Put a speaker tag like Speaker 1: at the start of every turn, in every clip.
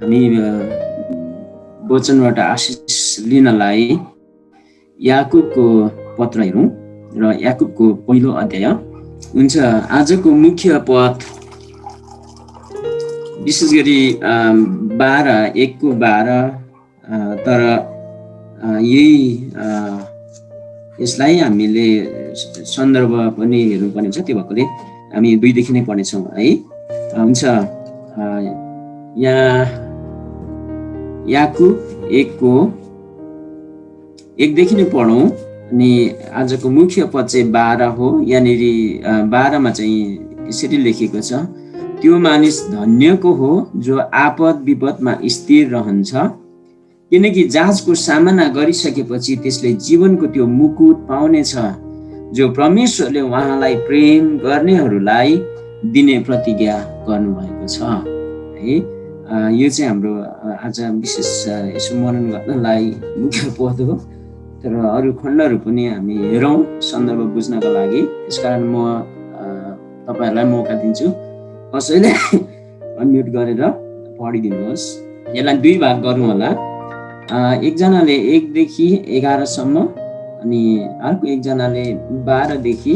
Speaker 1: हामी वचनबाट आशिष लिनलाई याकुबको पत्र हेरौँ र याकुबको पहिलो अध्याय हुन्छ। आजको मुख्य पद विशेष गरी 12:1-12, तर यसलाई हामीले सन्दर्भ पनि हेर्नुपर्ने हुन्छ, त्यो भएकोले हामी 2देखि नै पढ्नेछौँ है। हुन्छ, यहाँ याकुब 1:1देखि नै पढौँ। अनि आजको मुख्य पद चाहिँ 12 हो। यहाँनिर 12मा चाहिँ यसरी लेखिएको छ, त्यो मानिस धन्यको हो जो आपद विपदमा स्थिर रहन्छ, किनकि जाँचको सामना गरिसकेपछि त्यसले जीवनको त्यो मुकुट पाउनेछ जो परमेश्वरले उहाँलाई प्रेम गर्नेहरूलाई दिने प्रतिज्ञा गर्नुभएको छ है। यो चाहिँ हाम्रो आज विशेष यसो मनन गर्नलाई मुख्य पद हो, तर अरू खण्डहरू पनि हामी हेरौँ सन्दर्भ बुझ्नको लागि। त्यसकारण म तपाईँहरूलाई मौका दिन्छु, कसैले अनम्युट गरेर पढिदिनुहोस्। यसलाई 2 भाग गरौँ होला। एकजनाले 1देखि 11सम्म अनि अर्को एकजनाले 12देखि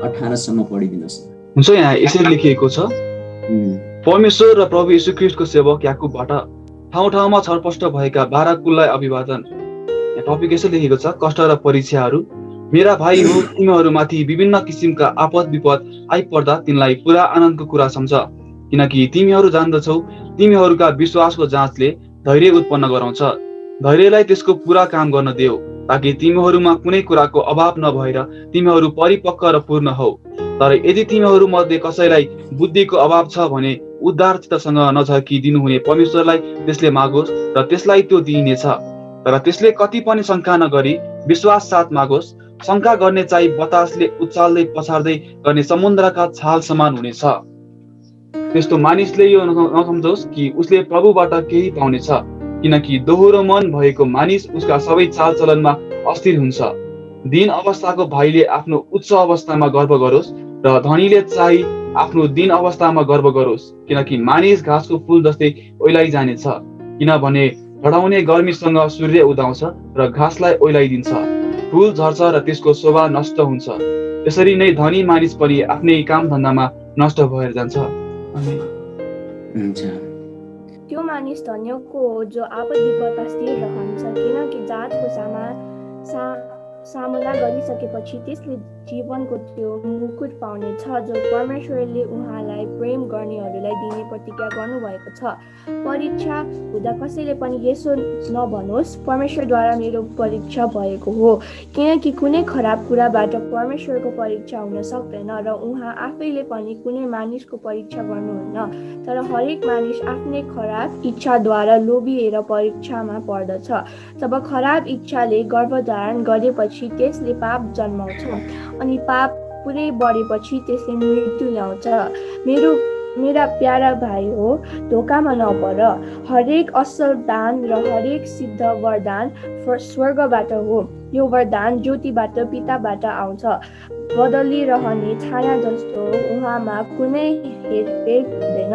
Speaker 1: 18सम्म पढिदिनुहोस्।
Speaker 2: हुन्छ, यहाँ यसरी लेखिएको छ, परमेश्वर र प्रभु यीशु ख्रीष्टको सेवक याकुबबाट ठाउँ ठाउँमा छरपष्ट भएका 12 कुललाई अभिवादन। यहाँ टपिक यसरी लेखेको छ, कष्ट र परीक्षाहरू। मेरा भाइ हो, तिमीहरूमाथि विभिन्न किसिमका आपद विपद आइपर्दा तिनलाई पुरा आनन्दको कुरा सम्झ, किनकि तिमीहरू जान्दछौ तिमीहरूका विश्वासको जाँचले धैर्य उत्पन्न गराउँछ। धैर्यलाई त्यसको पुरा काम गर्न देऊ, ताकि तिमीहरूमा कुनै कुराको अभाव नभएर तिमीहरू परिपक्व र पूर्ण हौ। तर यदि तिमीहरू मध्ये कसैलाई बुद्धिको अभाव छ भने उद्धारचित्तसँग नझर्की दिनुहुने परमेश्वरलाई त्यसले मागोस् र त्यसलाई त्यो दिइनेछ। तर त्यसले कति पनि शङ्का नगरी विश्वास साथ मागोस्। शङ्का गर्ने चाहिँ बतासले उचाल्दै पछार्दै गर्ने समुद्रका छाल समान हुनेछ। त्यस्तो मानिसले यो नसम्झोस् कि उसले प्रभुबाट केही पाउनेछ, किनकि दोहोरो मन भएको मानिस उसका सबै चालचलनमा अस्थिर हुन्छ। दिन अवस्थाको भाइले आफ्नो उच्च अवस्थामा गर्व गरोस् र धनीले चाहिँ आफ्नो दिन अवस्थामा गर्व गरोस्, किनकि मानिस घाँसको फुल जस्तै ओइलाई जानेछ। किनभने बढाउने गर्मीसँग सूर्य उदाउँछ र घाँसलाई ओइलाइदिन्छ, फुल झर्छ र त्यसको शोभा नष्ट हुन्छ। त्यसरी नै धनी मानिस पनि आफ्नै काम धन्दामा नष्ट भएर जान्छ।
Speaker 3: त्यो मानिस धन्यको हो जो आपद विपदमा स्थिर रहन्छ, किनकि जाँचको सामना गरिसकेपछि त्यसले जीवनको त्यो मुकुट पाउनेछ जो परमेश्वरले उहाँलाई प्रेम गर्नेहरूलाई दिने प्रतिज्ञा गर्नुभएको छ। परीक्षा हुँदा कसैले पनि यसो नभनोस्, परमेश्वरद्वारा मेरो परीक्षा भएको हो, किनकि कुनै खराब कुराबाट परमेश्वरको परीक्षा हुन सक्दैन र उहाँ आफैले पनि कुनै मानिसको परीक्षा गर्नुहुन्न। तर हरेक मानिस आफ्नै खराब इच्छाद्वारा लोभिएर परीक्षामा पर्दछ। जब खराब इच्छाले गर्भधारण गरेपछि त्यसले पाप जन्माउँछ, अनि पाप पुरै बढेपछि त्यसले मृत्यु ल्याउँछ। मेरा प्यारा भाइ हो, धोकामा नपर। हरेक असल दान र हरेक सिद्ध वरदान स्वर्गबाट हो। यो वरदान ज्योतिबाट पिताबाट आउँछ, बदलिरहने छाया जस्तो उहाँमा कुनै हेरफेर हुँदैन।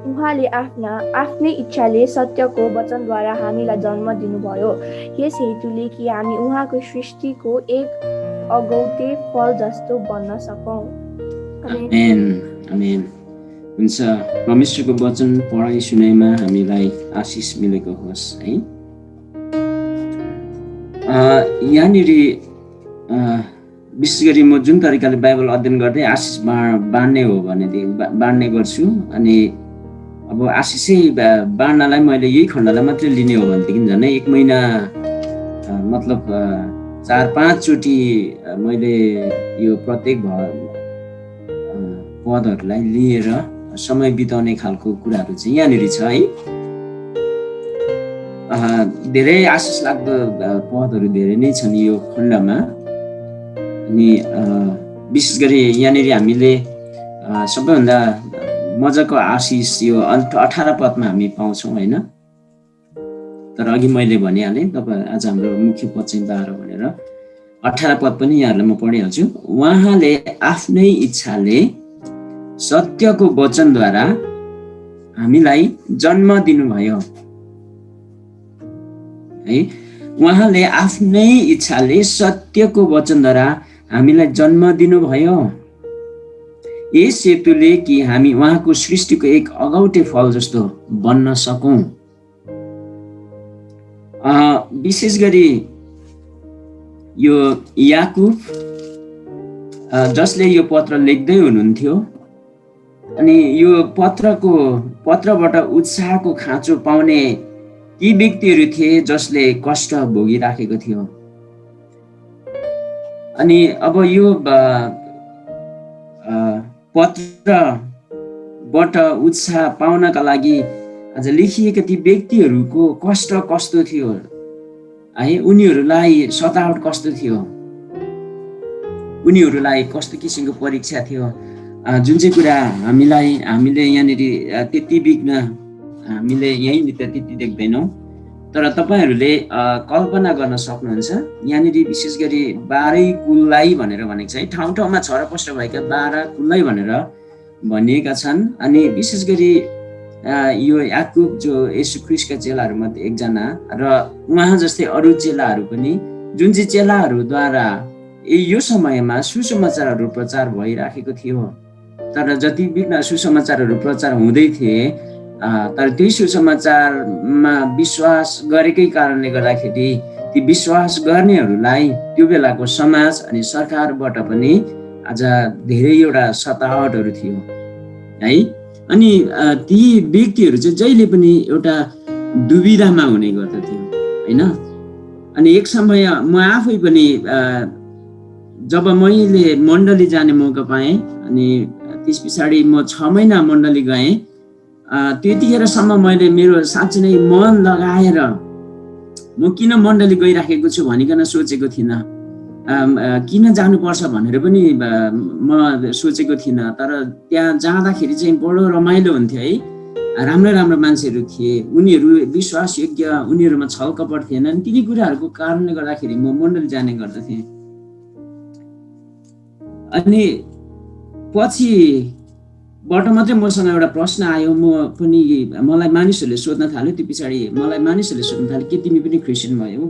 Speaker 3: उहाँले आफ्नै इच्छाले सत्यको वचनद्वारा हामीलाई जन्म दिनुभयो, यस हेतुले कि हामी उहाँको सृष्टिको एक अगौटे फल जस्तो बन्न सकौँ।
Speaker 1: आमेन, आमेन। हुन्छ, परमेश्वरको वचन पढाइ सुनाइमा हामीलाई आशिष मिलेको होस् है। यहाँनिर विशेष गरी म जुन तरिकाले बाइबल अध्ययन गर्दै आशिष बाँड्ने हो भनेदेखि बाँड्ने गर्छु। अनि अब आशिषै बाँड्नलाई मैले यही खण्डलाई मात्रै लिने हो भनेदेखि झन् 1 महिना मतलब 4-5 चोटि मैले यो प्रत्येक पदहरूलाई लिएर समय बिताउने खालको कुराहरू चाहिँ यहाँनिर छ है। धेरै आशिष लाग्दो पदहरू धेरै नै छन् यो खण्डमा। अनि विशेष गरी यहाँनिर हामीले सबैभन्दा मजाको आशिष यो 18 पदमा हामी पाउँछौँ होइन। तर अघि मैले भनिहालेँ तपाईँ आज हाम्रो मुख्य पद चाहिँ 12 भनेर। 18 पद पनि यहाँहरूलाई म पढिहाल्छु। उहाँले आफ्नै इच्छाले सत्यको वचनद्वारा हामीलाई जन्म दिनुभयो है। उहाँले आफ्नै इच्छाले सत्यको वचनद्वारा हामीलाई जन्म दिनुभयो यस हेतुले कि हामी उहाँको सृष्टिको एक अगौटे फल जस्तो बन्न सकौँ। विशेष गरी यो याकुब जसले यो पत्र लेख्दै हुनुहुन्थ्यो अनि यो पत्रबाट उत्साहको खाँचो पाउने ती व्यक्तिहरू थिए जसले कष्ट भोगिराखेको थियो। अनि अब यो पत्रबाट उत्साह पाउनका लागि आज लेखिएका ती व्यक्तिहरूको कष्ट कस्तो थियो है, उनीहरूलाई सतावट कस्तो थियो, उनीहरूलाई कस्तो किसिमको परीक्षा थियो, जुन चाहिँ कुरा हामीले यहाँनिर त्यति बिग्न हामीले यहीँनिर त्यति देख्दैनौँ। तर तपाईँहरूले कल्पना गर्न सक्नुहुन्छ यहाँनिर विशेष गरी 12 कुललाई भनेर भनेको छ है, ठाउँ ठाउँमा छरपष्ट भएका 12 कुललाई भनेर भनिएका छन्। अनि विशेष गरी यो याकुब जो येशू ख्रीष्टका चेलाहरूमध्ये एकजना र उहाँ जस्तै अरू चेलाहरू पनि जुन चाहिँ चेलाहरूद्वारा यो समयमा सुसमाचारहरू प्रचार भइराखेको थियो। तर जति बिघ्न सुसमाचारहरू प्रचार हुँदै थिए तर त्यही सुसमाचारमा विश्वास गरेकै कारणले गर्दाखेरि ती विश्वास गर्नेहरूलाई त्यो बेलाको समाज अनि सरकारबाट पनि आज धेरैवटा सतावटहरू थियो है। अनि ती व्यक्तिहरू चाहिँ जहिले पनि एउटा दुविधामा हुने गर्दथ्यो होइन। अनि एक समय म आफै पनि जब मैले मण्डली जाने मौका पाएँ अनि त्यस पछाडि म 6 महिना मण्डली गएँ, त्यतिखेरसम्म मैले मेरो साँच्चै नै मन लगाएर म किन मण्डली गइराखेको छु भनिकन सोचेको थिइनँ, किन जानुपर्छ भनेर पनि म सोचेको थिइनँ। तर त्यहाँ जाँदाखेरि चाहिँ बडो रमाइलो हुन्थ्यो है। राम्रो राम्रो मान्छेहरू थिए, उनीहरू विश्वासयोग्य, उनीहरूमा छलकपट थिएन। तिनी कुराहरूको कारणले गर्दाखेरि म मण्डली जाने गर्दथेँ। अनि पछिबाट मात्रै मसँग एउटा प्रश्न आयो, मलाई मानिसहरूले सोध्न थाल्यो। त्यो पछाडि मलाई मानिसहरूले सोध्न थाले के तिमी पनि क्रिस्चियन भयौ?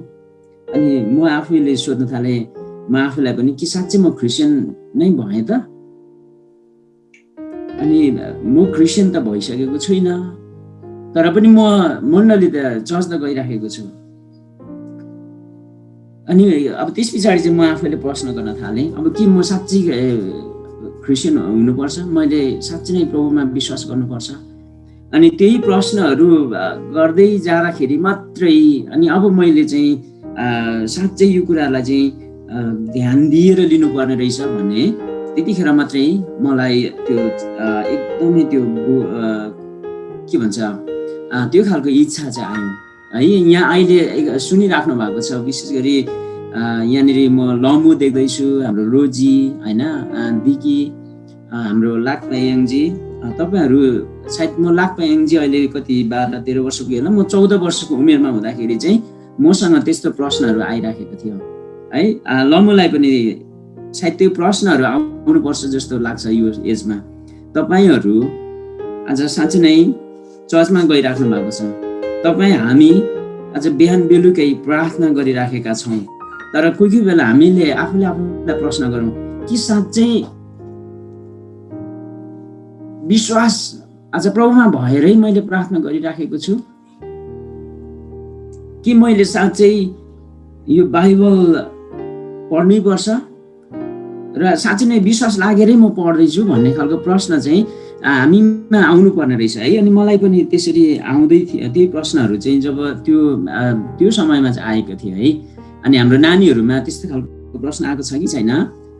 Speaker 1: अनि म आफैले सोध्न थालेँ म आफूलाई पनि कि साँच्चै म क्रिस्चियन नै भएँ त? अनि म क्रिस्चियन त भइसकेको छुइनँ, तर पनि म मण्डली त चर्च त गइराखेको छु। अनि अब त्यस पछाडि चाहिँ म आफैले प्रश्न गर्न थालेँ, अब के म साँच्चै क्रिस्चियन हुनुपर्छ? मैले साँच्चै नै प्रभुमा विश्वास गर्नुपर्छ? अनि त्यही प्रश्नहरू गर्दै जाँदाखेरि मात्रै अनि अब मैले चाहिँ साँच्चै यो कुरालाई चाहिँ ध्यान दिएर लिनुपर्ने रहेछ भने त्यतिखेर मात्रै मलाई त्यो एकदमै त्यो के भन्छ त्यो खालको इच्छा चाहिँ आयो है। यहाँ अहिले सुनिराख्नु भएको छ, विशेष गरी यहाँनिर म लमु देख्दैछु, हाम्रो रोजी होइन, दिकी, हाम्रो लाक्पायाङजी, तपाईँहरू सायद म लाक्पायाङजी अहिले कति 12-13 वर्षको होला, म 14 वर्षको उमेरमा हुँदाखेरि चाहिँ मसँग त्यस्तो प्रश्नहरू आइराखेको थियो है। लमुलाई पनि सायद त्यो प्रश्नहरू आउनुपर्छ जस्तो लाग्छ यो एजमा। तपाईँहरू आज साँच्चै नै चर्चमा गइराख्नु भएको छ, हामी आज बिहान बेलुकै प्रार्थना गरिराखेका छौँ, तर कोही बेला हामीले आफूलाई प्रश्न गरौँ कि साँच्चै विश्वास आज प्रभुमा भएरै मैले प्रार्थना गरिराखेको छु कि मैले साँच्चै यो बाइबल पढ्नै पर्छ र साँच्चै नै विश्वास लागेरै म पढ्दैछु भन्ने खालको प्रश्न चाहिँ हामीमा आउनुपर्ने रहेछ है। अनि मलाई पनि त्यसरी आउँदै थियो त्यही प्रश्नहरू चाहिँ जब त्यो समयमा चाहिँ आएको थियो है। अनि हाम्रो नानीहरूमा त्यस्तो खालको प्रश्न आएको छ कि छैन?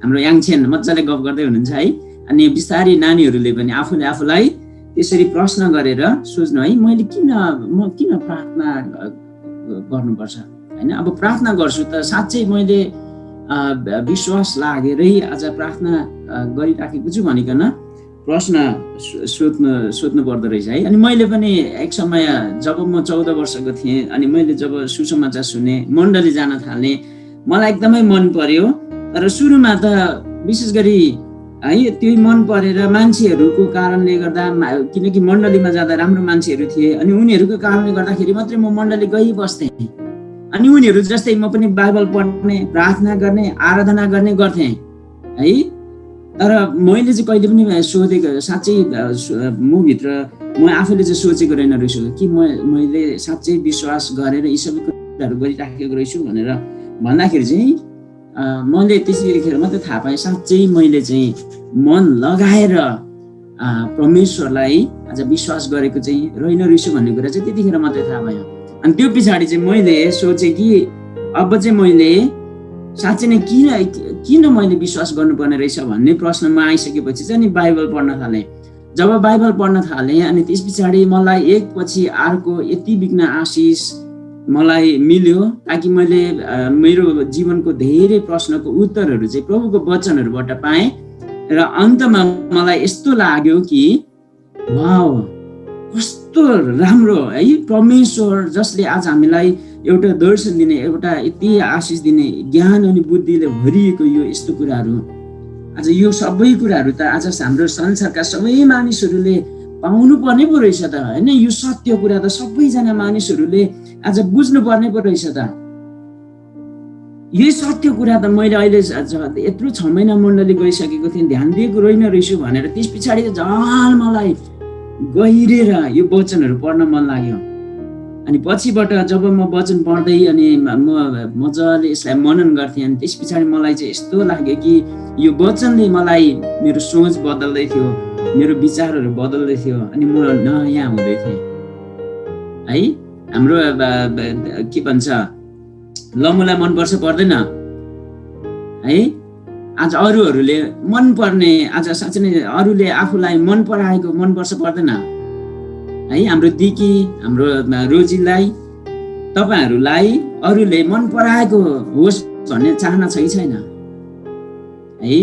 Speaker 1: हाम्रो याङछेन मजाले गफ गर्दै हुनुहुन्छ है। अनि बिस्तारै नानीहरूले पनि आफूलाई त्यसरी प्रश्न गरेर सोच्नु है, म किन प्रार्थना गर्नुपर्छ होइन? अब प्रार्थना गर्छु त साँच्चै मैले विश्वास लागेरै आज प्रार्थना गरिराखेको छु भनिकन प्रश्न सोध्नु पर्दो रहेछ है। अनि मैले पनि एक समय जब म 14 वर्षको थिएँ अनि मैले जब सुसमाचार सुने, मण्डली जान थालेँ, मलाई एकदमै मन पर्यो। तर सुरुमा त विशेष गरी है त्यही मन परेर मान्छेहरूको कारणले गर्दा, किनकि मण्डलीमा जाँदा राम्रो मान्छेहरू थिए अनि उनीहरूको कारणले गर्दाखेरि मात्रै म मण्डली गइबस्थेँ। अनि उनीहरू जस्तै म पनि बाइबल पढ्ने, प्रार्थना गर्ने, आराधना गर्ने गर्थेँ है। तर मैले चाहिँ कहिले पनि सोधेको, साँच्चै मभित्र म आफूले चाहिँ सोचेको रहेन रहेछु कि मैले साँच्चै विश्वास गरेर यी सबै कुराहरू गरिराखेको रहेछु भनेर भन्दाखेरि चाहिँ मैले त्यतिखेर मात्रै थाहा पाएँ साँच्चै मैले चाहिँ मन लगाएर परमेश्वरलाई आज विश्वास गरेको चाहिँ रहेन रहेछु भन्ने कुरा चाहिँ त्यतिखेर मात्रै थाहा भयो। अनि त्यो पछाडि चाहिँ मैले सोचेँ कि अब चाहिँ मैले साँच्चै नै किन मैले विश्वास गर्नुपर्ने रहेछ भन्ने प्रश्नमा आइसकेपछि चाहिँ अनि बाइबल पढ्न थालेँ। जब बाइबल पढ्न थालेँ अनि त्यस पछाडि मलाई एकपछि अर्को यति बिघ्न आशिष मलाई मिल्यो, ताकि मैले मेरो जीवनको धेरै प्रश्नको उत्तरहरू चाहिँ प्रभुको वचनहरूबाट पाएँ। र अन्तमा मलाई यस्तो लाग्यो कि वाउ, कस्तो राम्रो है परमेश्वर, जसले आज हामीलाई एउटा दर्शन दिने, एउटा यति आशिष दिने, ज्ञान अनि बुद्धिले भरिएको यो यस्तो कुराहरू, आज यो सबै कुराहरू त आज हाम्रो संसारका सबै मानिसहरूले पाउनु पर्ने पो रहेछ त होइन। यो सत्य कुरा त सबैजना मानिसहरूले आज बुझ्नु पर्ने पो रहेछ त। यो सत्य कुरा त मैले अहिले यत्रो 6 महिना मण्डली गइसकेको थिएँ, ध्यान दिएको रहेन रहेछु भनेर त्यस पछाडि झन् मलाई गहिरेर यो वचनहरू पढ्न मन लाग्यो। अनि पछिबाट जब म वचन पढ्दै अनि म मजाले यसलाई मनन गर्थेँ, अनि त्यस पछाडि मलाई चाहिँ यस्तो लाग्यो कि यो वचनले मलाई, मेरो सोच बदल्दै थियो, मेरो विचारहरू बदल्दै थियो अनि म नयाँ हुँदै थिएँ है। हाम्रो के भन्छ, लमुलाई मनपर्छ पर्दैन है। आज अरूहरूले मन पर्ने, आज साँच्चै नै अरूले आफूलाई मन पराएको मनपर्छ पर्दैन है। हाम्रो दिकी, हाम्रो रोजीलाई, तपाईँहरूलाई अरूले मन पराएको होस् भन्ने चाहना छ कि छैन है।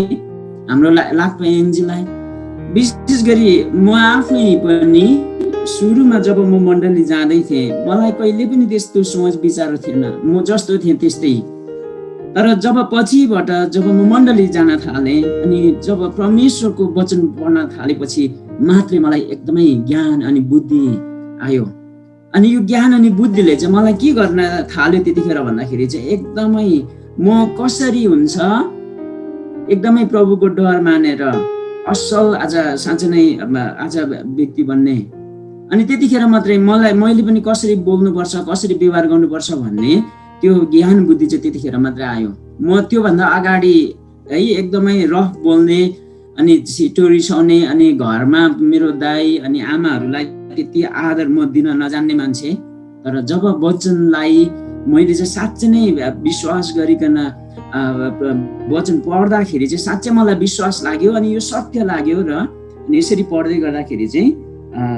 Speaker 1: हाम्रो लाग्पा एनजीलाई विशेष गरी म आफै पनि सुरुमा जब म मण्डली जाँदै थिएँ, मलाई कहिले पनि त्यस्तो सोच विचार थिएन, म जस्तो थिएँ त्यस्तै। तर जब पछिबाट जब म मण्डली जान थालेँ अनि जब परमेश्वरको वचन पढ्न थालेपछि मात्रै मलाई एकदमै ज्ञान अनि बुद्धि आयो। अनि यो ज्ञान अनि बुद्धिले चाहिँ मलाई के गर्न थाल्यो त्यतिखेर भन्दाखेरि चाहिँ एकदमै म कसरी हुन्छ एकदमै प्रभुको डर मानेर असल आज साँच्चै नै आज व्यक्ति बन्ने। अनि त्यतिखेर मात्रै मैले पनि कसरी बोल्नुपर्छ, कसरी व्यवहार गर्नुपर्छ भन्ने त्यो ज्ञान बुद्धि चाहिँ त्यतिखेर मात्रै आयो। म त्योभन्दा अगाडि है एकदमै रफ बोल्ने अनि छिटो रिसाउने अनि घरमा मेरो दाइ अनि आमाहरूलाई त्यति आदर म दिन नजान्ने मान्छे। तर जब वचनलाई मैले चाहिँ साँच्चै नै विश्वास गरिकन वचन पढ्दाखेरि चाहिँ साँच्चै मलाई विश्वास लाग्यो अनि यो सत्य लाग्यो। र अनि यसरी पढ्दै गर्दाखेरि चाहिँ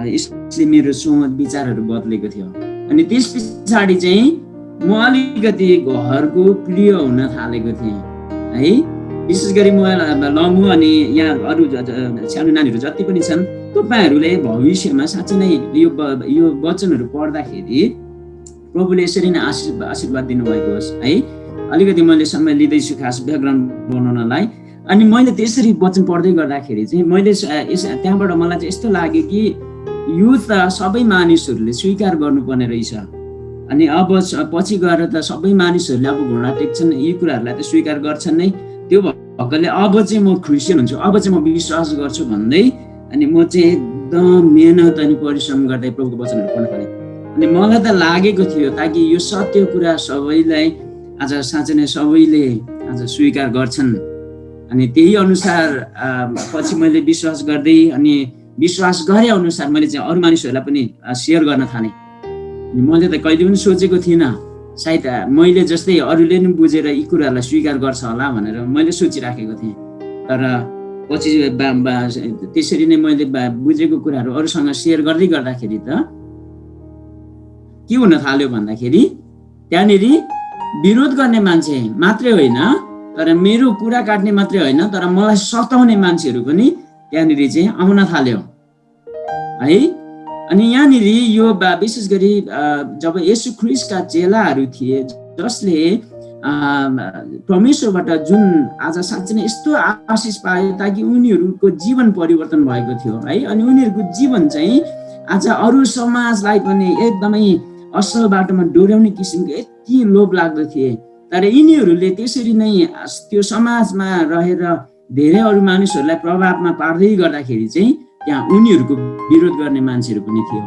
Speaker 1: यसले मेरो सोच विचारहरू बदलेको थियो। अनि त्यस पछाडि चाहिँ म अलिकति घरको प्रिय हुन थालेको थिएँ है। विशेष गरी म लमु अनि यहाँ अरू सानो नानीहरू जति पनि छन्, तपाईँहरूले भविष्यमा साँच्चै नै यो वचनहरू पढ्दाखेरि प्रभुले यसरी नै आशीर्वाद दिनुभएको होस् है। अलिकति मैले समय लिँदैछु खास ब्याकग्राउन्ड बनाउनलाई। अनि मैले त्यसरी वचन पढ्दै गर्दाखेरि चाहिँ मैले त्यहाँबाट मलाई चाहिँ यस्तो लाग्यो कि यो त सबै मानिसहरूले स्वीकार गर्नुपर्ने रहेछ। अनि अब पछि गएर त सबै मानिसहरूले अब घुँडा टेक्छन्, यी कुराहरूलाई त स्वीकार गर्छन् नै। त्यो भएकोले अब चाहिँ म क्रिस्चियन हुन्छु, अब चाहिँ म विश्वास गर्छु भन्दै अनि म चाहिँ एकदम मेहनत अनि परिश्रम गर्दै प्रभुको वचनहरू पढ्न थालेँ। अनि मलाई त लागेको थियो ताकि यो सत्य कुरा सबैलाई आज साँच्चै नै सबैले आज स्वीकार गर्छन्। अनि त्यही अनुसार पछि मैले विश्वास गर्दै अनि विश्वास गरे अनुसार मैले चाहिँ अरू मानिसहरूलाई पनि सेयर गर्न थालेँ। अनि मैले त कहिले पनि सोचेको थिइनँ सायद मैले जस्तै अरूले पनि बुझेर यी कुराहरूलाई स्वीकार गर्छ होला भनेर मैले सोचिराखेको थिएँ। तर पछि त्यसरी नै मैले बुझेको कुराहरू अरूसँग सेयर गर्दै गर्दाखेरि त के हुन थाल्यो भन्दाखेरि त्यहाँनिर विरोध गर्ने मान्छे मात्रै होइन, तर मेरो कुरा काट्ने मात्रै होइन, तर मलाई सताउने मान्छेहरू पनि त्यहाँनिर चाहिँ आउन थाल्यो है। अनि यहाँनिर यो विशेष गरी जब येशू ख्रीष्टका चेलाहरू थिए जसले परमेश्वरबाट जुन आज साँच्चै नै यस्तो आशिष पाए ताकि उनीहरूको जीवन परिवर्तन भएको थियो है। अनि उनीहरूको जीवन चाहिँ आज अरू समाजलाई पनि एकदमै असल बाटोमा डोर्याउने किसिमको यति लोभ लाग्दो थिए। तर यिनीहरूले त्यसरी नै त्यो समाजमा रहेर धेरै अरू मानिसहरूलाई प्रभावमा पार्दै गर्दाखेरि चाहिँ त्यहाँ उनीहरूको विरोध गर्ने मान्छेहरू पनि थियो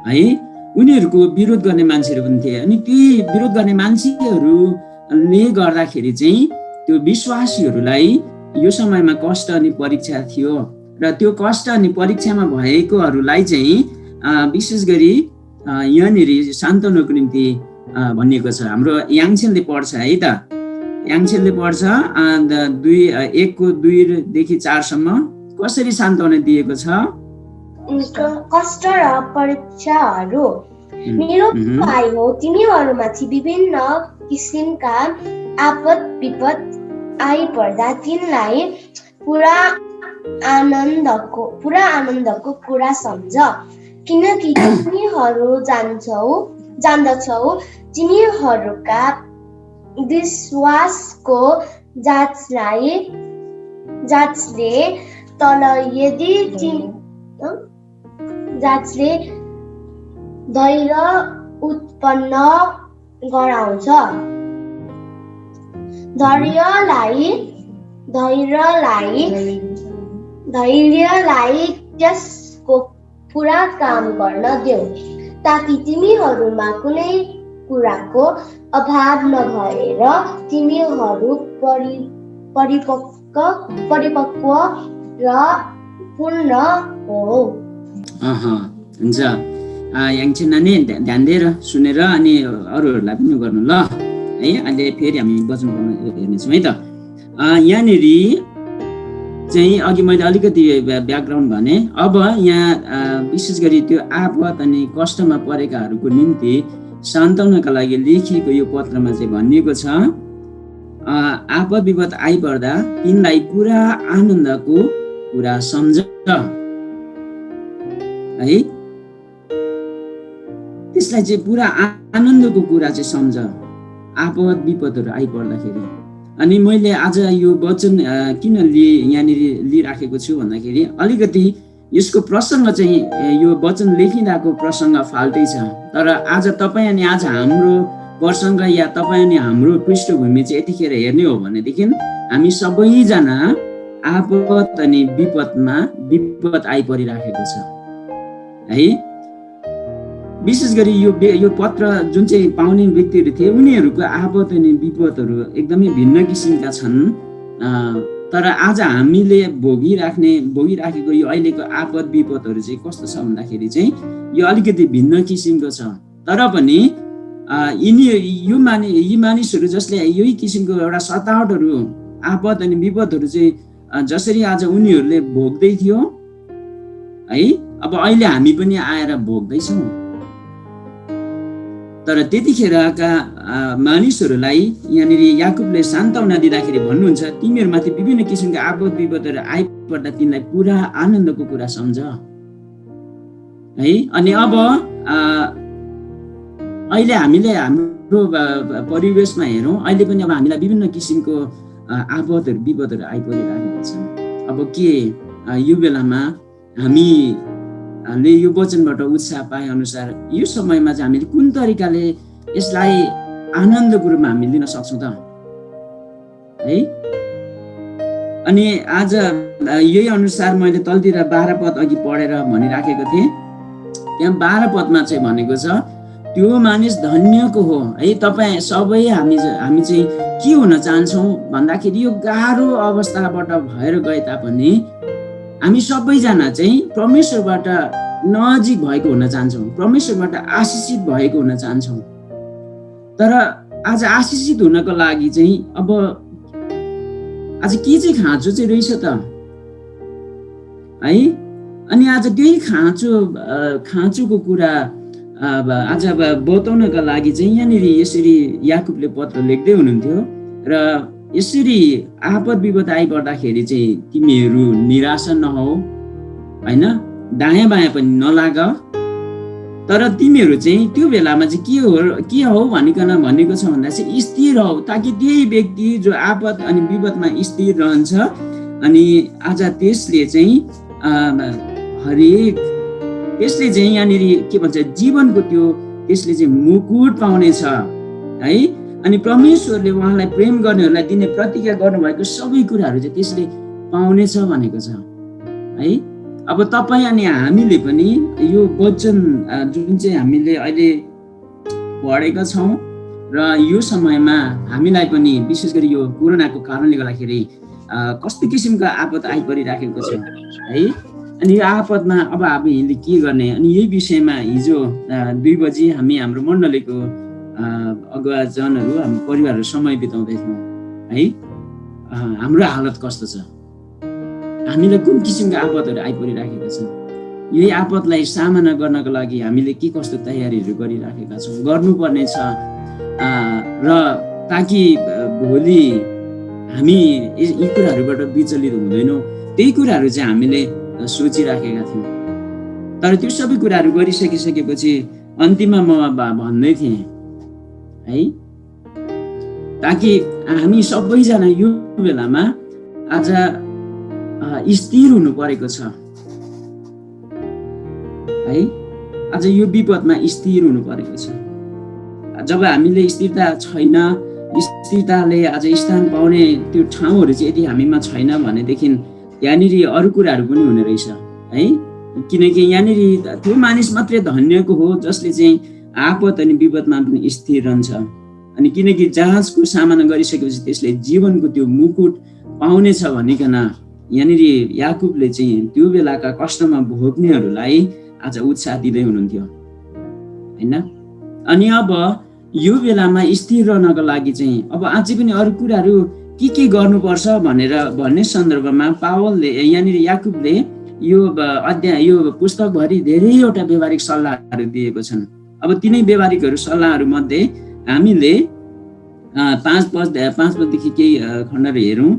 Speaker 1: है। उनीहरूको विरोध गर्ने मान्छेहरू पनि थिए। अनि ती विरोध गर्ने मान्छेहरूले गर्दाखेरि चाहिँ त्यो विश्वासीहरूलाई यो समयमा कष्ट अनि परीक्षा थियो र त्यो कष्ट अनि परीक्षामा भएकोहरूलाई चाहिँ विशेष गरी यहाँनिर सान्त्वनाको निम्ति भनिएको छ। हाम्रो याङछेनले पढ्छ है त, याङछेनले पढ्छ 1:2-4 कसरी सान्त्वना दिएको छ।
Speaker 4: कष्ट र परीक्षाहरू मेरो भाइ हो, तिनीहरूमाथि विभिन्न किसिमका आपद विपद आइपर्दा तिनलाई पुरा आनन्दको कुरा सम्झ, किनकि तिनीहरू जान्दछौ तिनीहरूका विश्वासको जाँचले तल यदि जाँचले धैर्य उत्पन्न गराउँछ। धैर्यलाई त्यसको पुरा काम गर्न देऊ, ताकि तिमीहरूमा कुनै कुराको अभाव नभएर तिमीहरू परिपक्व र पूर्ण हो।
Speaker 1: हुन्छ, याङछेन नानी ध्यान दिएर सुनेर अनि अरूहरूलाई पनि गर्नु ल है। अहिले फेरि हामी वचन हेर्नेछौँ है त। यहाँनिर चाहिँ अघि मैले अलिकति ब्याकग्राउन्ड भने, अब यहाँ विशेष गरी त्यो आपद अनि कष्टमा परेकाहरूको निम्ति सान्त्वनाका लागि लेखिएको यो पत्रमा चाहिँ भनिएको छ, आपद विपद आइपर्दा तिनलाई पुरा आनन्दको कुरा सम्झ है। त्यसलाई चाहिँ पुरा आनन्दको कुरा चाहिँ सम्झ आपद विपदहरू आइपर्दाखेरि। अनि मैले आज यो वचन किन यहाँनिर लिइराखेको छु भन्दाखेरि अलिकति यसको प्रसङ्ग चाहिँ यो वचन लेखिँदाको प्रसङ्ग फाल्टै छ। तर आज तपाईँ अनि आज हाम्रो प्रसङ्ग या तपाईँ अनि हाम्रो पृष्ठभूमि चाहिँ यतिखेर हेर्ने हो भनेदेखि हामी सबैजना आपद अनि विपद आइपरिराखेको छ है। विशेष गरी यो पत्र जुन चाहिँ पाउने व्यक्तिहरू थिए उनीहरूको आपद अनि विपदहरू एकदमै भिन्न किसिमका छन्। तर आज हामीले भोगिराखेको यो अहिलेको आपद विपदहरू चाहिँ कस्तो छ भन्दाखेरि चाहिँ यो अलिकति भिन्न किसिमको छ। तर पनि यी मानिसहरू जसले यही किसिमको एउटा सतावटहरू आपद अनि विपदहरू चाहिँ जसरी आज उनीहरूले भोग्दै थियो है, अब अहिले हामी पनि आएर भोग्दैछौँ। तर त्यतिखेरका मानिसहरूलाई यहाँनिर याकुबले सान्त्वना दिँदाखेरि भन्नुहुन्छ तिमीहरूमाथि विभिन्न किसिमका आपद विपदहरू आइपर्दा तिनलाई पुरा आनन्दको कुरा सम्झ है। अनि अब अहिले हामीले हाम्रो परिवेशमा हेरौँ, अहिले पनि अब हामीलाई विभिन्न किसिमको आपदहरू विपदहरू आइपरिरहेका छन्। अब के यो बेलामा हामीले यो वचनबाट उत्साह पाए अनुसार यो समयमा चाहिँ हामीले कुन तरिकाले यसलाई आनन्दको रूपमा हामी लिन सक्छौँ त है। अनि आज यही अनुसार मैले तलतिर 12 पद अघि पढेर भनिराखेको थिएँ। त्यहाँ 12 पदमा चाहिँ भनेको छ त्यो मानिस धन्यको हो है। तपाईँ सबै हामी चाहिँ के हुन चाहन्छौँ भन्दाखेरि यो गाह्रो अवस्थाबाट भएर गए तापनि हामी सबैजना चाहिँ परमेश्वरबाट नजिक भएको हुन चाहन्छौँ, परमेश्वरबाट आशिषित भएको हुन चाहन्छौँ। तर आज आशिषित हुनको लागि चाहिँ अब आज के चाहिँ खाँचो चाहिँ रहेछ त है। अनि आज त्यही खाँचोको कुरा आज बताउनका लागि चाहिँ यहाँनिर यसरी याकुबले पत्र लेख्दै हुनुहुन्थ्यो र यसरी आपद विपद आइपर्दाखेरि चाहिँ तिमीहरू निराशा नहौ होइन, दायाँ बायाँ पनि नलाग तर तिमीहरू चाहिँ त्यो बेलामा चाहिँ के हो भनिकन भनेको छ भन्दा चाहिँ स्थिर हौ, ताकि त्यही व्यक्ति जो आपद अनि विपदमा स्थिर रहन्छ अनि आज त्यसले चाहिँ त्यसले चाहिँ यहाँनिर के भन्छ जीवनको त्यसले चाहिँ मुकुट पाउनेछ है। अनि परमेश्वरले उहाँलाई प्रेम गर्नेहरूलाई दिने प्रतिज्ञा गर्नुभएको सबै कुराहरू चाहिँ त्यसले पाउनेछ भनेको छ है। अब तपाईँ अनि हामीले पनि यो वचन जुन चाहिँ हामीले अहिले पढेका छौँ र यो समयमा हामीलाई पनि विशेष गरी यो कोरोनाको कारणले गर्दाखेरि कस्तो किसिमको आपद आइपरिराखेको छ है। अनि यो आपदमा अब हामीले के गर्ने, अनि यही विषयमा हिजो 2 बजी हामी हाम्रो मण्डलीको अगुवाजनहरू हाम्रो परिवारहरू समय बिताउँदै थियौँ है। हाम्रो हालत कस्तो छ, हामीलाई कुन किसिमको आपदहरू आइपरिराखेका छन्, यही आपदलाई सामना गर्नको लागि हामीले के कस्तो तयारीहरू गरिराखेका छौँ, गर्नुपर्ने छ र ताकि भोलि हामी यी कुराहरूबाट विचलित हुँदैनौँ, त्यही कुराहरू चाहिँ हामीले सोचिराखेका थियौँ। तर त्यो सबै कुराहरू गरिसकिसकेपछि अन्तिममा म भन्दै थिएँ है, ताकि हामी सबैजना यो बेलामा आज स्थिर हुनु परेको छ है। आज यो विपदमा स्थिर हुनु परेको छ। जब हामीले स्थिरता छैन, स्थिरताले आज स्थान पाउने त्यो ठाउँहरू चाहिँ यदि हामीमा छैन भनेदेखि यहाँनिर अरू कुराहरू पनि हुने रहेछ है। किनकि यहाँनिर त्यो मानिस मात्रै धन्यको हो जसले चाहिँ आपद अनि विपदमा पनि स्थिर रहन्छ। अनि किनकि जहाजको सामना गरिसकेपछि त्यसले जीवनको त्यो मुकुट पाउनेछ भनिकन यहाँनिर याकुबले चाहिँ त्यो बेलाका कष्टमा भोग्नेहरूलाई आज उत्साह दिँदै हुनुहुन्थ्यो होइन। अनि अब यो बेलामा स्थिर रहनको लागि चाहिँ अब अझै पनि अरू कुराहरू के गर्नुपर्छ भन्ने सन्दर्भमा पावलले यहाँनिर याकुबले यो यो पुस्तकभरि धेरैवटा व्यवहारिक सल्लाहहरू दिएको छन्। अब तिनै व्यवहारिकहरू सल्लाहहरू मध्ये हामीले 5 पददेखि केही खण्डहरू हेरौँ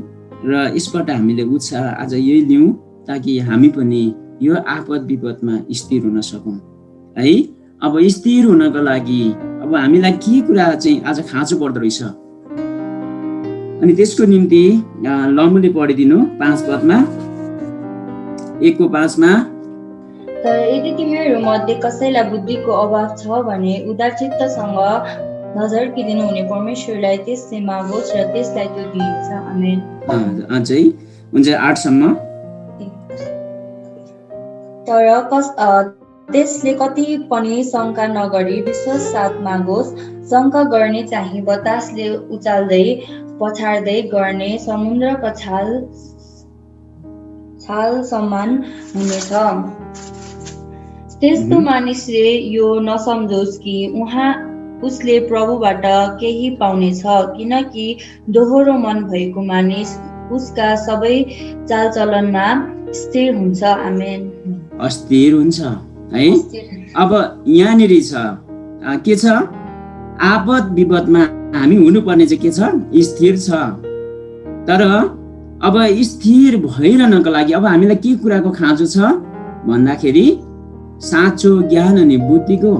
Speaker 1: र यसबाट हामीले उत्साह आज यही लिउँ ताकि हामी पनि यो आपद विपदमा स्थिर हुन सकौँ है। अब स्थिर हुनको लागि अब हामीलाई के कुरा चाहिँ आज खाँचो पर्दो रहेछ, अनि त्यसको निम्ति लम्बुले पढिदिनु 5 पदमा 1:5
Speaker 5: तर यदि तिमीहरू मध्ये कसैलाई बुद्धिको अभाव छ भने उदारचित्तसँग नझर्किदिनु हुने परमेश्वरलाई त्यसले मागोस् र त्यसलाई त्यो दिन्छ। आमेन।
Speaker 1: अझै हुन्छ 8 सम्म।
Speaker 5: तर त्यसले कति पनि शङ्का नगरी विश्वास साथ मागोस्। शङ्का गर्ने चाहिँ बतासले उचाल्दै पछाड्दै गर्ने समुद्रको छाल समान हुनेछ। त्यस्तो मानिसले यो नसम्झोस् कि उसले प्रभुबाट केही पाउनेछ, किनकि दोहोरो मन भएको मानिस उसका सबै चालचलनमा स्थिर हुन्छ। आमेन।
Speaker 1: अस्थिर हुन्छ है। अब यहाँनिर छ के छ, आपद विपदमा हामी हुनुपर्ने चाहिँ के छ, स्थिर छ। तर अब स्थिर भइरहनको लागि अब हामीलाई के कुराको खाँचो छ भन्दाखेरि साँचो ज्ञान अनि बुद्धिको।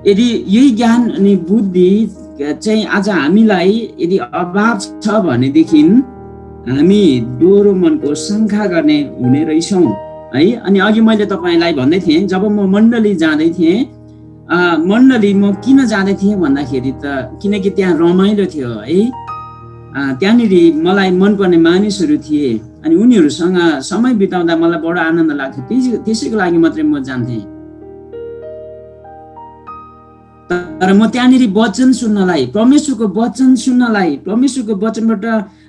Speaker 1: यदि यही ज्ञान अनि बुद्धि चाहिँ आज हामीलाई यदि अभाव छ भनेदेखि हामी दोहोरो मनको शङ्का गर्ने हुने रहेछौँ है। अनि अघि मैले तपाईँलाई भन्दै थिएँ, जब म मण्डली जाँदै थिएँ, मण्डली म किन जाँदै थिएँ भन्दाखेरि त किनकि त्यहाँ रमाइलो थियो है। त्यहाँनिर मलाई मनपर्ने मानिसहरू थिए अनि उनीहरूसँग समय बिताउँदा मलाई बडो आनन्द लाग्थ्यो, त्यसैको लागि मात्रै म जान्थेँ। तर म त्यहाँनिर वचन सुन्नलाई, परमेश्वरको परमेश्वरको वचनबाट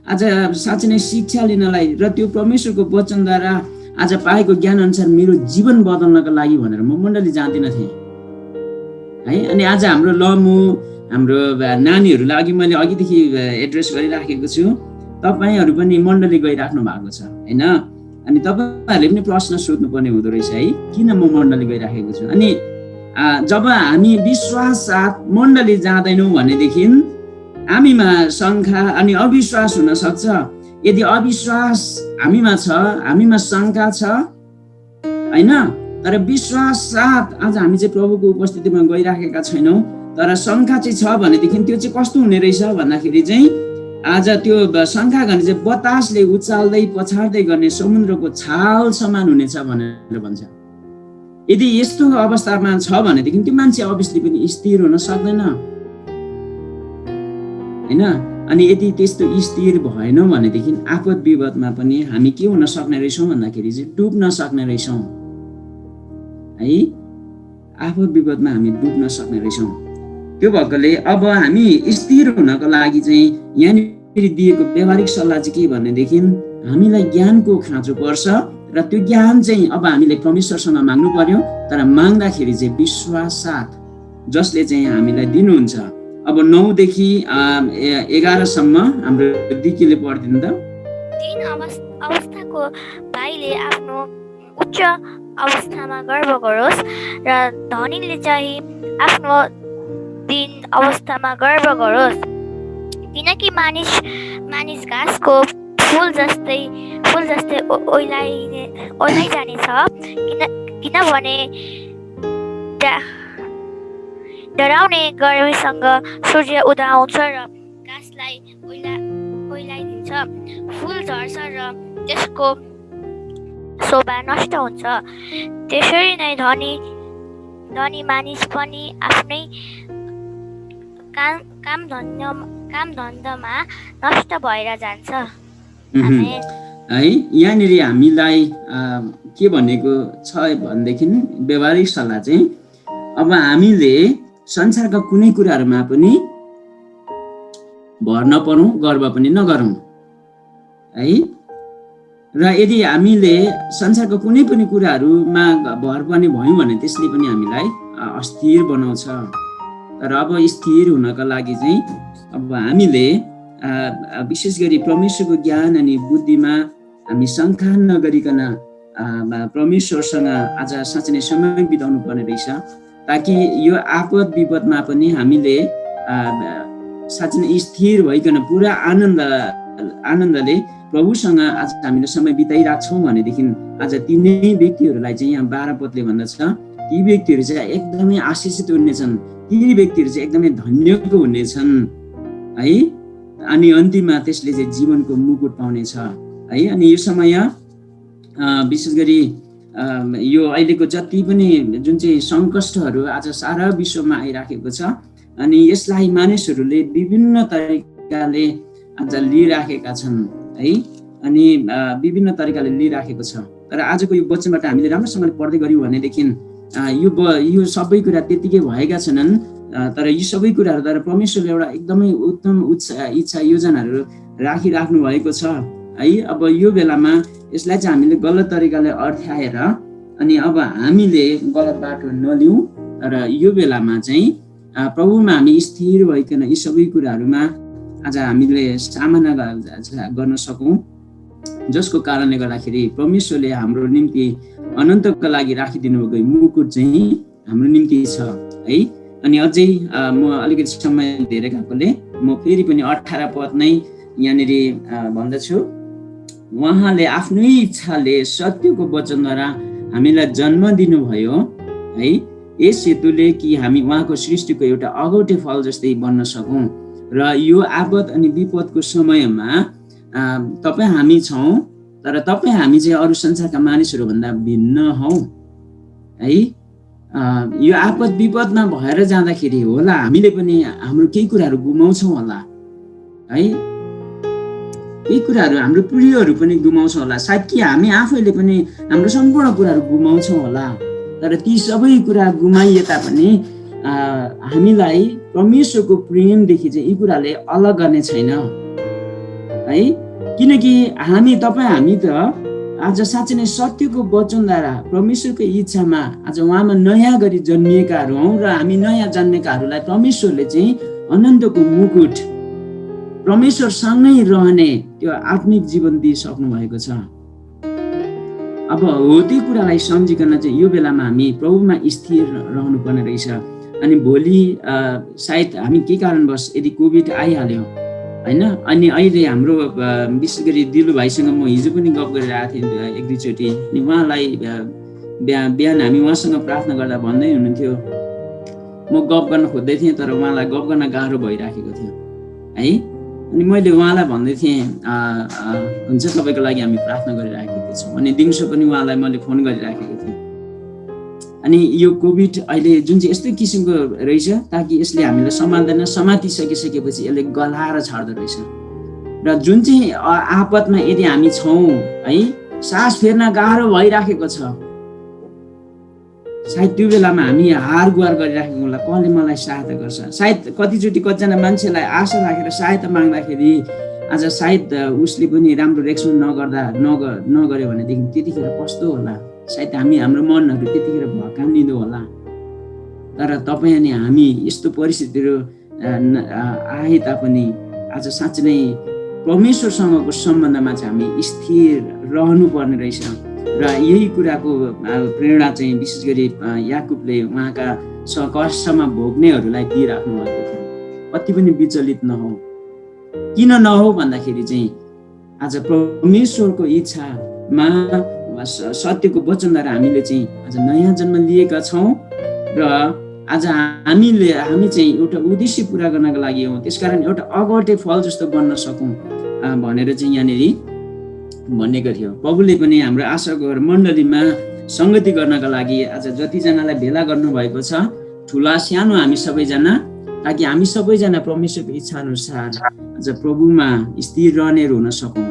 Speaker 1: आज साँच्चै नै शिक्षा लिनलाई र त्यो परमेश्वरको वचनद्वारा आज पाएको ज्ञान अनुसार मेरो जीवन बदल्नको लागि भनेर म मण्डली जाँदिन थिएँ है। अनि आज हाम्रो हाम्रो नानीहरूलाई अघि मैले अघिदेखि एड्रेस गरिराखेको छु, तपाईँहरू पनि मण्डली गइराख्नु भएको छ होइन। अनि तपाईँहरूले पनि प्रश्न सोध्नुपर्ने हुँदो रहेछ है, किन म मण्डली गइराखेको छु। अनि जब हामी विश्वास साथ मण्डली जाँदैनौँ भनेदेखि हामीमा शङ्का अनि अविश्वास हुन सक्छ। यदि अविश्वास हामीमा छ, हामीमा शङ्का छ होइन, तर विश्वास साथ आज हामी चाहिँ प्रभुको उपस्थितिमा गइराखेका छैनौँ, तर शङ्का चाहिँ छ भनेदेखि त्यो चाहिँ कस्तो हुने रहेछ भन्दाखेरि चाहिँ आज त्यो शङ्का गर्ने चाहिँ बतासले उचाल्दै पछाड्दै गर्ने समुद्रको छाल समान हुनेछ भनेर भन्छ। यदि यस्तो अवस्थामा छ भनेदेखि त्यो मान्छे अभियसली पनि स्थिर हुन सक्दैन हैन। अनि यदि त्यस्तो स्थिर भएन भनेदेखि आपद विपदमा पनि हामी के हुन सक्ने रहेछौँ भन्दाखेरि चाहिँ डुब्न सक्ने रहेछौँ है। आपद विपदमा हामी डुब्न सक्ने रहेछौँ। त्यो भएकोले अब हामी स्थिर हुनको लागि चाहिँ यहाँनिर दिएको व्यवहारिक सल्लाह चाहिँ के भनेदेखि हामीलाई ज्ञानको खाँचो पर्छ र त्यो ज्ञान चाहिँ अब हामीले परमेश्वरसँग माग्नु पर्यो, तर माग्दाखेरि चाहिँ विश्वास साथ जसले चाहिँ हामीलाई दिनुहुन्छ। अब 9 देखि 11 सम्म हाम्रो दिकीले पढिदिनु त।
Speaker 6: तीन अवस्थाको भाइले आफ्नो उच्च अवस्थामा गर्व गरोस् र धनीले चाहिँ आफ्नो दिन अवस्थामा गर्व गरोस्, किनकि मानिस घाँसको फूल जस्तै ओइलाइ जानेछ। किनभने डराउने गर्मीसँग सूर्य उदाउँछ र घाँसलाई ओइलाइदिन्छ, फूल झर्छ र त्यसको शोभा नष्ट हुन्छ। त्यसरी नै धनी मानिस पनि आफ्नै काम धन्दामा नष्ट भएर जान्छ।
Speaker 1: है यहाँनिर हामीलाई के भनेको छ भनेदेखि व्यवहारिक सल्लाह चाहिँ अब हामीले संसारका कुनै कुराहरूमा पनि भर नपरौँ, गर्व पनि नगरौँ है। र यदि हामीले संसारको कुनै पनि कुराहरूमा भर पनि भयौँ भने त्यसले पनि हामीलाई अस्थिर बनाउँछ। तर अब स्थिर हुनको लागि चाहिँ अब हामीले विशेष गरी परमेश्वरको ज्ञान अनि बुद्धिमा हामी शङ्का नगरिकन परमेश्वरसँग आज साँच्चै नै समय बिताउनु पर्ने रहेछ, ताकि यो आपद विपदमा पनि हामीले साँच्चै नै स्थिर भइकन पुरा आनन्दले प्रभुसँग आज हामीले समय बिताइराख्छौँ भनेदेखि आज तिनै व्यक्तिहरूलाई चाहिँ यहाँ 12 पदले भन्दछ ती व्यक्तिहरू चाहिँ एकदमै आशिषित हुनेछन्, ती व्यक्तिहरू चाहिँ एकदमै धन्यको हुनेछन् है। अनि अन्तिममा त्यसले चाहिँ जीवनको मुकुट पाउनेछ है। अनि यो समय विशेष गरी यो अहिलेको जति पनि जुन चाहिँ सङ्कष्टहरू आज सारा विश्वमा आइराखेको छ, अनि यसलाई मानिसहरूले विभिन्न तरिकाले आज लिइराखेका छन् है। अनि विभिन्न तरिकाले लिइराखेको छ। तर आजको यो वचनबाट हामीले राम्रोसँगले पढ्दै गऱ्यौँ भनेदेखि यो सबै कुरा त्यतिकै भएका छैनन्, तर यी सबै कुराहरूद्वारा परमेश्वरले एउटा एकदमै उत्तम इच्छा योजनाहरू राखिराख्नु भएको छ है। अब यो बेलामा यसलाई चाहिँ हामीले गलत तरिकाले अर्थ्याएर अनि अब हामीले गलत बाटो नलिउँ, तर यो बेलामा चाहिँ प्रभुमा हामी स्थिर भइकन यी सबै कुराहरूमा आज हामीले सामना गर्न सकौँ, जसको कारणले गर्दाखेरि परमेश्वरले हाम्रो निम्ति अनन्तका लागि राखिदिनु भएको मुकुट चाहिँ हाम्रो निम्ति छ है। अनि अझै म अलिकति समय धेरै गएकोले म फेरि पनि 18 पद नै यहाँनिर भन्दछु। उहाँले आफ्नै इच्छाले सत्यको वचनद्वारा हामीलाई जन्म दिनुभयो है, यस हेतुले कि हामी उहाँको सृष्टिको एउटा अगौटे फल जस्तै बन्न सकौँ। र यो आपद अनि विपदको समयमा तपाईँ हामी छौँ, तर तपाईँ हामी चाहिँ अरू संसारका मानिसहरूभन्दा भिन्न हौँ है। यो आपद विपदमा भएर जाँदाखेरि होला हामीले पनि हाम्रो केही कुराहरू गुमाउँछौँ होला है, केही कुराहरू हाम्रो प्रियहरू पनि गुमाउँछौँ होला, सायद कि हामी आफैले पनि हाम्रो सम्पूर्ण कुराहरू गुमाउँछौँ होला। तर ती सबै कुरा गुमाइए तापनि हामीलाई परमेश्वरको प्रेमदेखि चाहिँ यी कुराले अलग गर्ने छैन है। किनकि तपाईँ हामी त आज साँच्चै नै सत्यको वचनद्वारा परमेश्वरको इच्छामा आज उहाँमा नयाँ गरी जन्मिएकाहरू हौँ, र हामी नयाँ जन्मेकाहरूलाई परमेश्वरले चाहिँ अनन्तको मुकुट परमेश्वरसँगै रहने त्यो आत्मिक जीवन दिइसक्नु भएको छ। अब हो त्यो कुरालाई सम्झिकन चाहिँ यो बेलामा हामी प्रभुमा स्थिर रहनु पर्ने रहेछ। अनि भोलि सायद हामी के कारणवश यदि कोभिड आइहाल्यो होइन, अनि अहिले हाम्रो विशेष गरी दिलु भाइसँग म हिजो पनि गफ गरिरहेको थिएँ 1-2 चोटि, अनि उहाँलाई बिहान हामी उहाँसँग प्रार्थना गर्दा भन्दै हुनुहुन्थ्यो, म गफ गर्न खोज्दै थिएँ तर उहाँलाई गफ गर्न गाह्रो भइराखेको थियो है। अनि मैले उहाँलाई भन्दै थिएँ हुन्छ तपाईँको लागि हामी प्रार्थना गरिराखेको छौँ अनि दिउँसो पनि उहाँलाई मैले फोन गरिराखेको थिएँ। अनि यो कोभिड अहिले जुन चाहिँ यस्तो किसिमको रहेछ ताकि यसले हामीलाई सम्हाल्दैन, समातिसकेपछि यसले गलाएर छाड्दो रहेछ। र जुन चाहिँ आपतमा यदि हामी छौँ है, सास फेर्न गाह्रो भइराखेको छ, सायद त्यो बेलामा हामी हार गुहार गरिराखेको होला, कसले मलाई सहायता गर्छ। सायद कतिचोटि कतिजना मान्छेलाई आशा राखेर सहायता माग्दाखेरि आज सायद उसले पनि राम्रो रेस्पोन्ड नगर्यो भनेदेखि त्यतिखेर कस्तो होला, सायद हाम्रो मनहरू त्यतिखेर भकानिँदो होला। तर तपाईँ अनि हामी यस्तो परिस्थितिहरू आए तापनि आज साँच्चै नै परमेश्वरसँगको सम्बन्धमा चाहिँ हामी स्थिर रहनुपर्ने रहेछ। र यही कुराको प्रेरणा चाहिँ विशेष गरी याकुबले उहाँका कष्टमा भोग्नेहरूलाई दिइराख्नु भएको थियो। कति पनि विचलित नहो। किन नहो भन्दाखेरि चाहिँ आज परमेश्वरको इच्छामा सत्यको वचनद्वारा हामीले चाहिँ आज नयाँ जन्म लिएका छौँ र आज हामी चाहिँ एउटा उद्देश्य पुरा गर्नको लागि हौँ। त्यसकारण एउटा अगौटे फल जस्तो बन्न सकौँ भनेर चाहिँ यहाँनिर भनेको थियो। प्रभुले पनि हाम्रो आशाको मण्डलीमा सङ्गति गर्नका लागि आज जतिजनालाई भेला गर्नुभएको छ, ठुला सानो हामी सबैजना, ताकि हामी सबैजना परमेश्वरको इच्छा अनुसार आज प्रभुमा स्थिर रहनेहरू हुन सकौँ।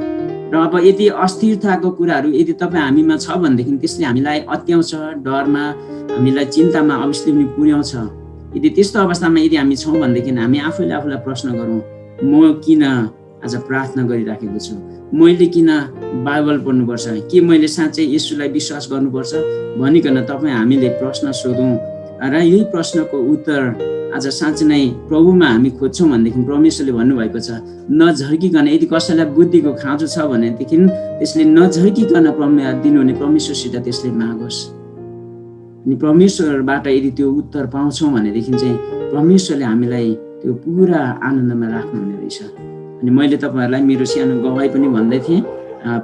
Speaker 1: र अब यदि अस्थिरताको कुराहरू यदि तपाईँ हामीमा छ भनेदेखि त्यसले हामीलाई अत्याउँछ, डरमा, हामीलाई चिन्तामा अवश्य पनि पुर्याउँछ। यदि त्यस्तो अवस्थामा यदि हामी छौँ भनेदेखि हामी आफूलाई प्रश्न गरौँ, म किन आज प्रार्थना गरिराखेको छु, मैले किन बाइबल पढ्नुपर्छ, के मैले साँच्चै येशूलाई विश्वास गर्नुपर्छ भनिकन तपाईँ हामीले प्रश्न सोधौँ। र यही प्रश्नको उत्तर आज साँच्चै नै प्रभुमा हामी खोज्छौँ भनेदेखि परमेश्वरले भन्नुभएको छ, नझर्किकन यदि कसैलाई बुद्धिको खाँचो छ भनेदेखि त्यसले नझर्किकन दिनुहुने परमेश्वरसित त्यसले मागोस्। अनि परमेश्वरबाट यदि त्यो उत्तर पाउँछौँ भनेदेखि चाहिँ परमेश्वरले हामीलाई त्यो पुरा आनन्दमा राख्नुहुने रहेछ। अनि मैले तपाईँहरूलाई मेरो सानो गवाई पनि भन्दै थिएँ,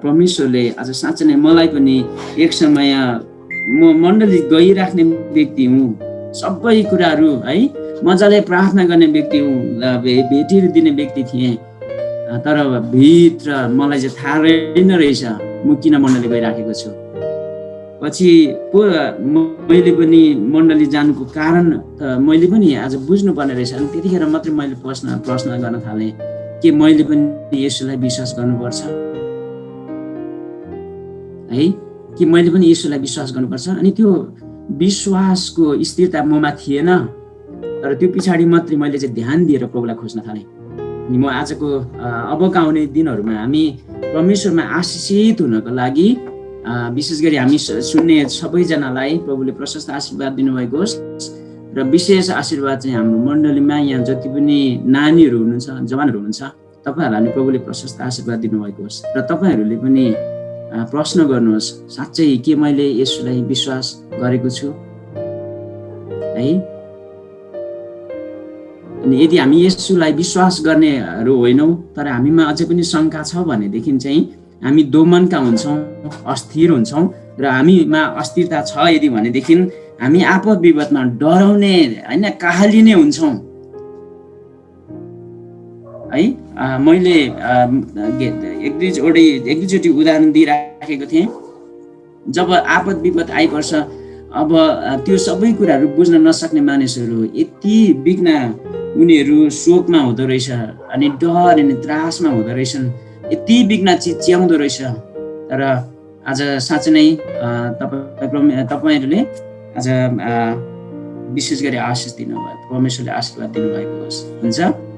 Speaker 1: परमेश्वरले आज साँच्चै नै मलाई पनि एक समय म मण्डली गइराख्ने व्यक्ति हुँ, सबै कुराहरू है मजाले प्रार्थना गर्ने व्यक्ति हुँ, भेटिदिने व्यक्ति थिएँ, तर भित्र मलाई चाहिँ थाहा रहेन रहेछ म किन मण्डली गइराखेको छु। पछि मैले पनि मण्डली जानुको कारण त मैले पनि आज बुझ्नुपर्ने रहेछ। अनि त्यतिखेर मात्रै मैले प्रश्न गर्न थालेँ कि मैले पनि येशूलाई विश्वास गर्नुपर्छ है, कि मैले पनि येशूलाई विश्वास गर्नुपर्छ। अनि त्यो विश्वासको स्थिरता ममा थिएन, तर त्यो पछाडि मात्रै मैले चाहिँ ध्यान दिएर प्रभुलाई खोज्न थालेँ। अनि म आजको अबका आउने दिनहरूमा हामी परमेश्वरमा आशिषित हुनको लागि विशेष गरी हामी सुन्ने सबैजनालाई प्रभुले प्रशस्त आशीर्वाद दिनुभएको होस्। र विशेष आशीर्वाद चाहिँ हाम्रो मण्डलीमा यहाँ जति पनि नानीहरू हुनुहुन्छ, जवानहरू हुनुहुन्छ, तपाईँहरूलाई पनि प्रभुले प्रशस्त आशीर्वाद दिनुभएको होस्। र तपाईँहरूले पनि प्रश्न गर्नुहोस्, साँच्चै के मैले येशूलाई विश्वास गरेको छु है। अनि यदि हामी येशूलाई विश्वास गर्नेहरू होइनौँ तर हामीमा अझै पनि शङ्का छ भनेदेखि चाहिँ हामी दोमनका हुन्छौँ, अस्थिर हुन्छौँ। र हामीमा अस्थिरता छ यदि भनेदेखि हामी आपद विपदमा डराउने होइन काहालिने हुन्छौँ है। मैले एक दुईचोटि उदाहरण दिइराखेको थिएँ। जब आपद विपद आइपर्छ अब त्यो सबै कुराहरू बुझ्न नसक्ने मानिसहरू यति बिघ्न उनीहरू शोकमा हुँदो रहेछ, अनि डर अनि त्रासमा हुँदो रहेछन्, यति बिघ्न चिच्याउँदो रहेछ। तर आज साँच्चै नै तपाईँहरूले आज विशेष गरी आशिष दिनुभयो, परमेश्वरले आशीर्वाद दिनुभएको होस्। हुन्छ।